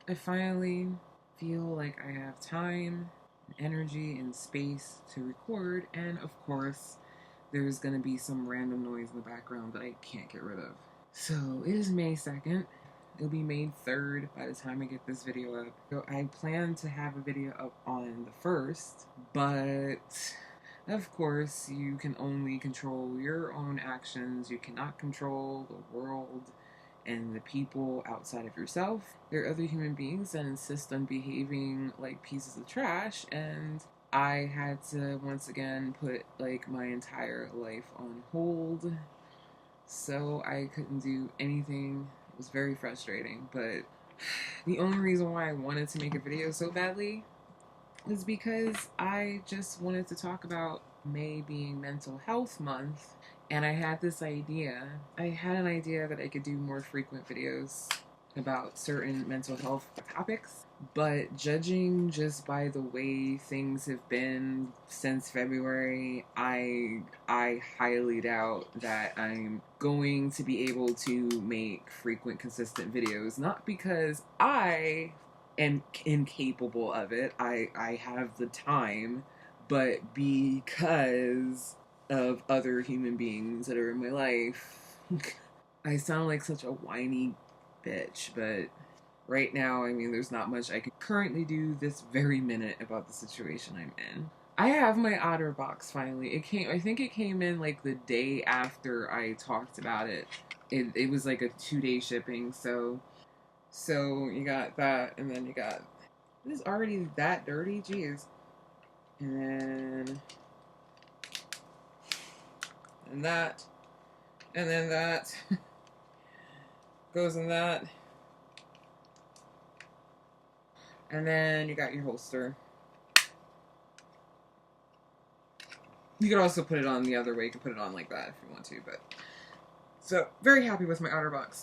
I finally feel like I have time, energy, and space to record, and of course, there's gonna be some random noise in the background that I can't get rid of. So it is May 2nd. It'll be May 3rd by the time I get this video up. So I plan to have a video up on the 1st, but of course, you can only control your own actions. You cannot control the world and the people outside of yourself. There are other human beings that insist on behaving like pieces of trash, and I had to once again put like my entire life on hold, so I couldn't do anything. It was very frustrating, but the only reason why I wanted to make a video so badly is because I just wanted to talk about May being Mental Health Month, and I had this idea. I had an idea that I could do more frequent videos about certain mental health topics, but judging just by the way things have been since February, I highly doubt that I'm going to be able to make frequent, consistent videos. Not because I am incapable of it. I have the time, but because of other human beings that are in my life. I sound like such a whiny bitch, but right now, I mean, there's not much I can currently do this very minute about the situation I'm in. I have my OtterBox finally. It came, I think it came in like the day after I talked about it. It was like a 2-day shipping, so you got that, and then you got, it is already that dirty, jeez. And then, and that, and then that goes in that. And then you got your holster. You could also put it on the other way. You can put it on like that if you want to, but. So, very happy with my OtterBox.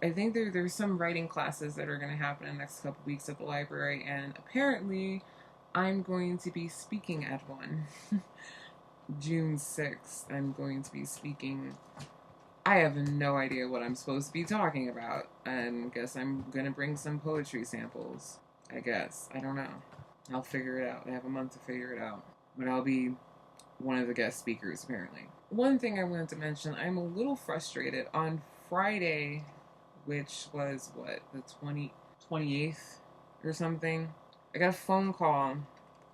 I think there's some writing classes that are going to happen in the next couple weeks at the library, and apparently I'm going to be speaking at one. June 6th, I'm going to be speaking. I have no idea what I'm supposed to be talking about. I guess I'm going to bring some poetry samples. I guess. I don't know. I'll figure it out. I have a month to figure it out. But I'll be one of the guest speakers, apparently. One thing I wanted to mention, I'm a little frustrated. On Friday, which was, what, the 28th or something, I got a phone call,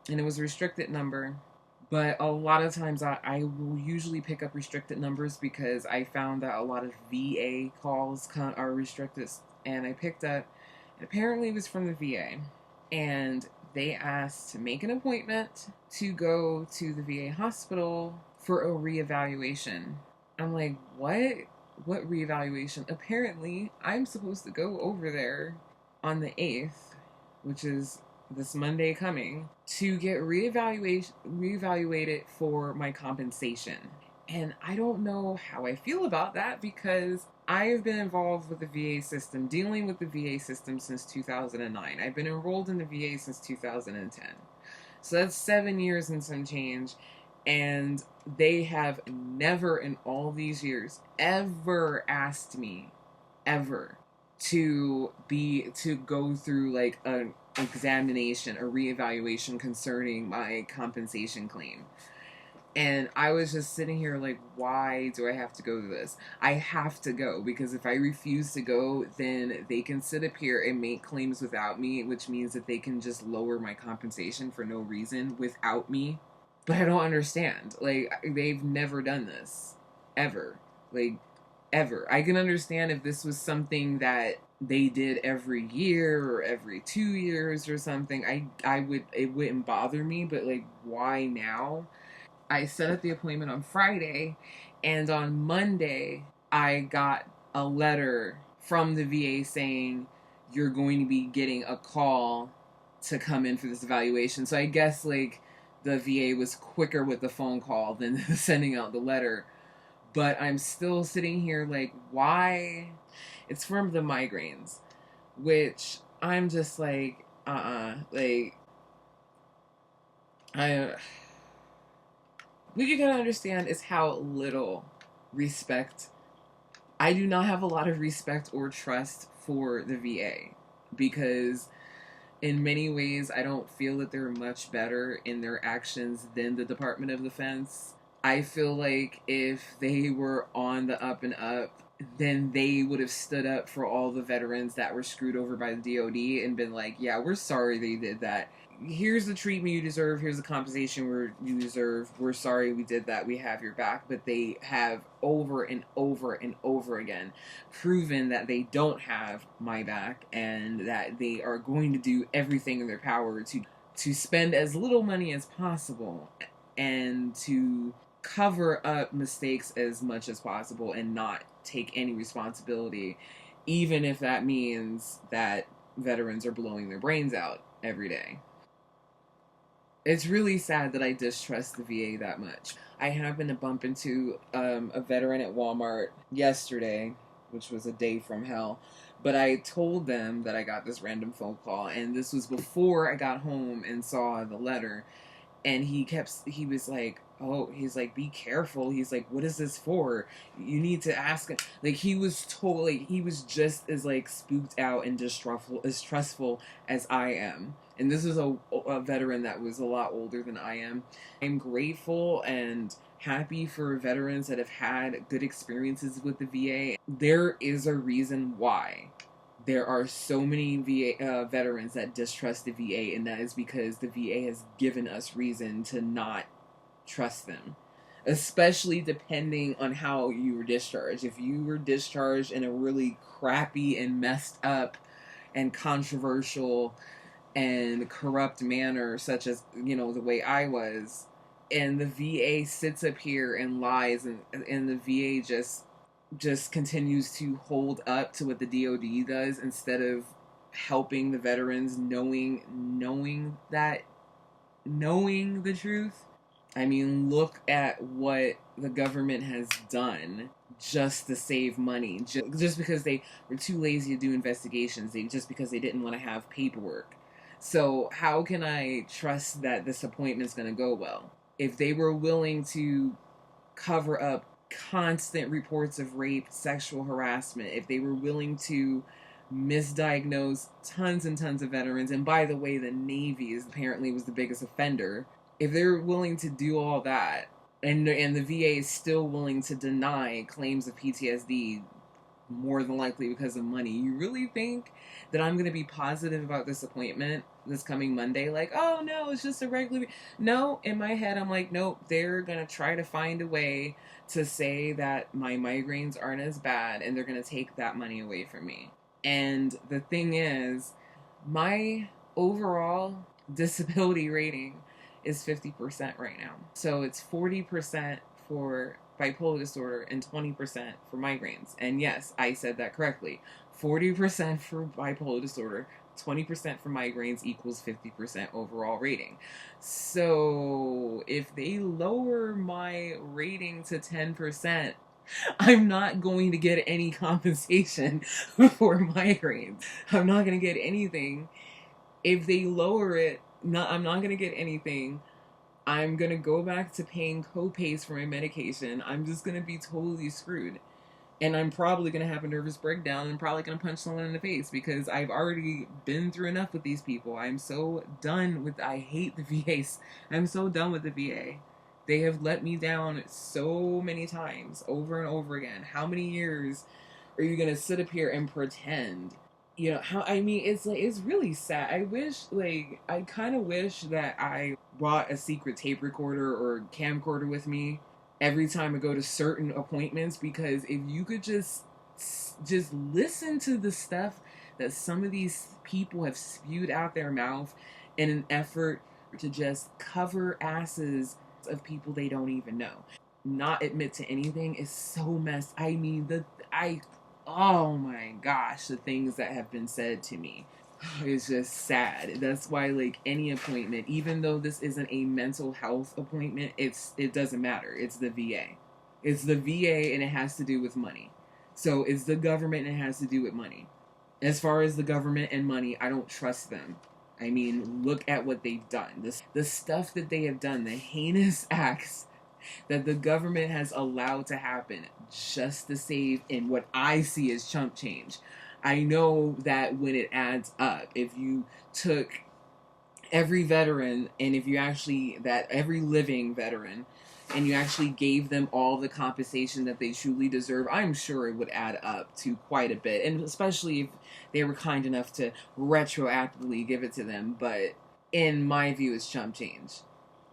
and it was a restricted number. But a lot of times I will usually pick up restricted numbers because I found that a lot of VA calls are restricted. And I picked up, and apparently it was from the VA. And they asked to make an appointment to go to the VA hospital for a reevaluation. I'm like, what? What reevaluation? Apparently, I'm supposed to go over there on the 8th, which is this Monday coming, to get reevaluated for my compensation. And I don't know how I feel about that because I have been involved with the VA system, dealing with the VA system since 2009. I've been enrolled in the VA since 2010. So that's 7 years and some change. And they have never in all these years ever asked me, ever, to go through like an examination, a reevaluation concerning my compensation claim. And I was just sitting here like, why do I have to go to this? I have to go because if I refuse to go, then they can sit up here and make claims without me, which means that they can just lower my compensation for no reason without me. But I don't understand. Like, they've never done this. Ever. Like, ever. I can understand if this was something that they did every year or every 2 years or something. It wouldn't bother me, but like, why now? I set up the appointment on Friday, and on Monday, I got a letter from the VA saying, you're going to be getting a call to come in for this evaluation. So I guess, like, the VA was quicker with the phone call than sending out the letter. But I'm still sitting here like, why? It's from the migraines, which I'm just like, like, what you gotta understand is how little respect. I do not have a lot of respect or trust for the VA. because in many ways, I don't feel that they're much better in their actions than the Department of Defense. I feel like if they were on the up and up, then they would have stood up for all the veterans that were screwed over by the DoD and been like, yeah, we're sorry they did that. Here's the treatment you deserve. Here's the compensation you deserve. We're sorry we did that. We have your back. But they have over and over and over again proven that they don't have my back and that they are going to do everything in their power to spend as little money as possible and to cover up mistakes as much as possible and not take any responsibility, even if that means that veterans are blowing their brains out every day. It's really sad that I distrust the VA that much. I happened to bump into a veteran at Walmart yesterday, which was a day from hell. But I told them that I got this random phone call, and this was before I got home and saw the letter. And he was like, oh, he's like, be careful. He's like, what is this for? You need to ask him. Like, he was just as like spooked out and distrustful as I am. And this is a veteran that was a lot older than I am. I'm grateful and happy for veterans that have had good experiences with the VA. There is a reason why there are so many veterans that distrust the VA, and that is because the VA has given us reason to not trust them, especially depending on how you were discharged. If you were discharged in a really crappy and messed up and controversial and corrupt manner, such as, the way I was, and the VA sits up here and lies, and the VA just continues to hold up to what the DoD does instead of helping the veterans knowing the truth. I mean, look at what the government has done just to save money, just because they were too lazy to do investigations, just because they didn't want to have paperwork. So how can I trust that this appointment is going to go well? If they were willing to cover up constant reports of rape, sexual harassment, if they were willing to misdiagnose tons and tons of veterans, and by the way, the Navy apparently was the biggest offender, if they're willing to do all that, and the VA is still willing to deny claims of PTSD, more than likely because of money, you really think that I'm going to be positive about this appointment this coming Monday? Like, oh no, it's just a regular... No, in my head, I'm like, nope, they're going to try to find a way to say that my migraines aren't as bad, and they're going to take that money away from me. And the thing is, my overall disability rating is 50% right now. So it's 40% for bipolar disorder and 20% for migraines. And yes, I said that correctly. 40% for bipolar disorder, 20% for migraines equals 50% overall rating. So if they lower my rating to 10%, I'm not going to get any compensation for migraines. I'm not going to get anything. If they lower it, I'm not going to get anything. I'm going to go back to paying co-pays for my medication. I'm just going to be totally screwed. And I'm probably going to have a nervous breakdown and probably going to punch someone in the face because I've already been through enough with these people. I'm so done with... I hate the VAs. I'm so done with the VA. They have let me down so many times, over and over again. How many years are you going to sit up here and pretend? It's really sad. I kind of wish that I brought a secret tape recorder or camcorder with me every time I go to certain appointments, because if you could just listen to the stuff that some of these people have spewed out their mouth in an effort to just cover asses of people they don't even know, not admit to anything, is so messed. Oh my gosh, the things that have been said to me is just sad. That's why, any appointment, even though this isn't a mental health appointment, it doesn't matter. It's the VA. It's the VA, and it has to do with money. So it's the government, and it has to do with money. As far as the government and money, I don't trust them. I mean, look at what they've done. The stuff that they have done, the heinous acts that the government has allowed to happen just to save in what I see as chump change. I know that when it adds up, if you took every veteran, and if you actually, that every living veteran, and you actually gave them all the compensation that they truly deserve, I'm sure it would add up to quite a bit. And especially if they were kind enough to retroactively give it to them. But in my view, it's chump change.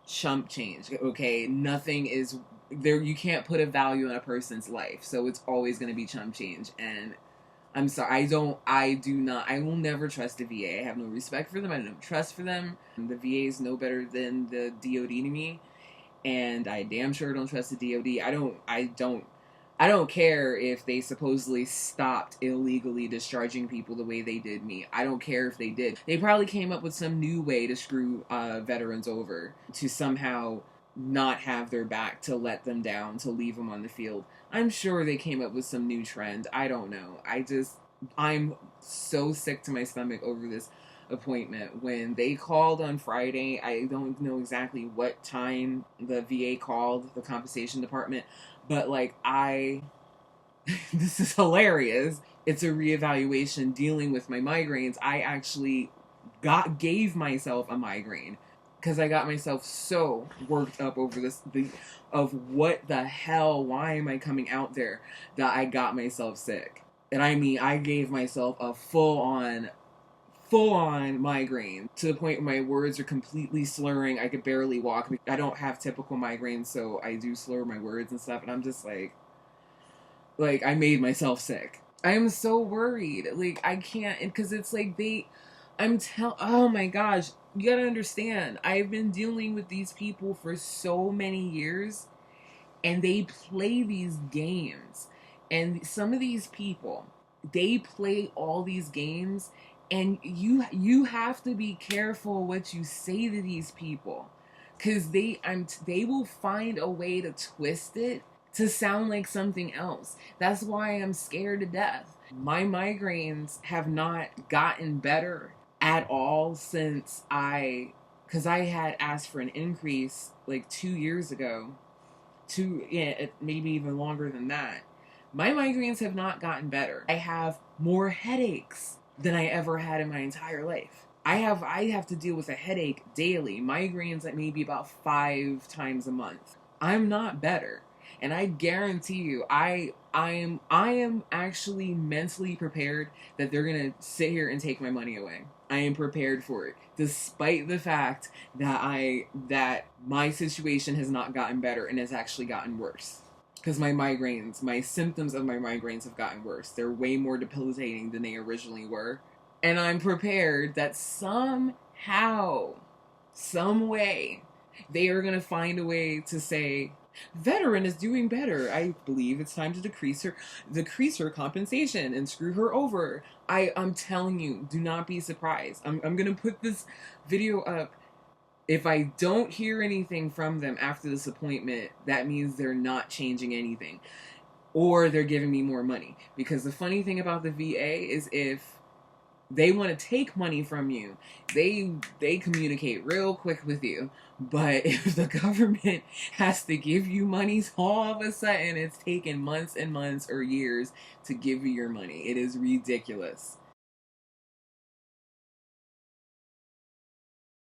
Chump change, okay? Nothing is there. You can't put a value on a person's life, so it's always going to be chump change. And I'm sorry, I will never trust the VA. I have no respect for them. I have no trust for them. The VA is no better than the DOD to me, and I damn sure don't trust the DOD. I don't care if they supposedly stopped illegally discharging people the way they did me. I don't care if they did. They probably came up with some new way to screw veterans over, to somehow not have their back, to let them down, to leave them on the field. I'm sure they came up with some new trend. I don't know. I'm so sick to my stomach over this appointment. When they called on Friday, I don't know exactly what time the VA called, the compensation department, but like this is hilarious. It's a reevaluation dealing with my migraines. I actually gave myself a migraine because I got myself so worked up over this, of what the hell, why am I coming out there, that I got myself sick. And I mean, I gave myself a full-on migraine, to the point where my words are completely slurring. I could barely walk. I don't have typical migraines, so I do slur my words and stuff, and I'm just like I made myself sick. I am so worried. Like, I can't, because it's like oh my gosh, you gotta understand, I've been dealing with these people for so many years, and they play these games. And some of these people, they play all these games, and you have to be careful what you say to these people, because they will find a way to twist it to sound like something else. That's why I'm scared to death. My migraines have not gotten better at all since because I had asked for an increase like 2 years ago, maybe even longer than that. My migraines have not gotten better. I have more headaches than I ever had in my entire life. I have to deal with a headache daily. Migraines at maybe about 5 times a month. I'm not better. And I guarantee you, I am actually mentally prepared that they're gonna sit here and take my money away. I am prepared for it, despite the fact that my situation has not gotten better and has actually gotten worse. Because my symptoms of my migraines have gotten worse. They're way more debilitating than they originally were. And I'm prepared that somehow, some way, they are going to find a way to say, veteran is doing better. I believe it's time to decrease her compensation and screw her over. I'm telling you, do not be surprised. I'm going to put this video up. If I don't hear anything from them after this appointment, that means they're not changing anything, or they're giving me more money. Because the funny thing about the VA is, if they want to take money from you, they communicate real quick with you. But if the government has to give you money, all of a sudden it's taken months and months or years to give you your money. It is ridiculous.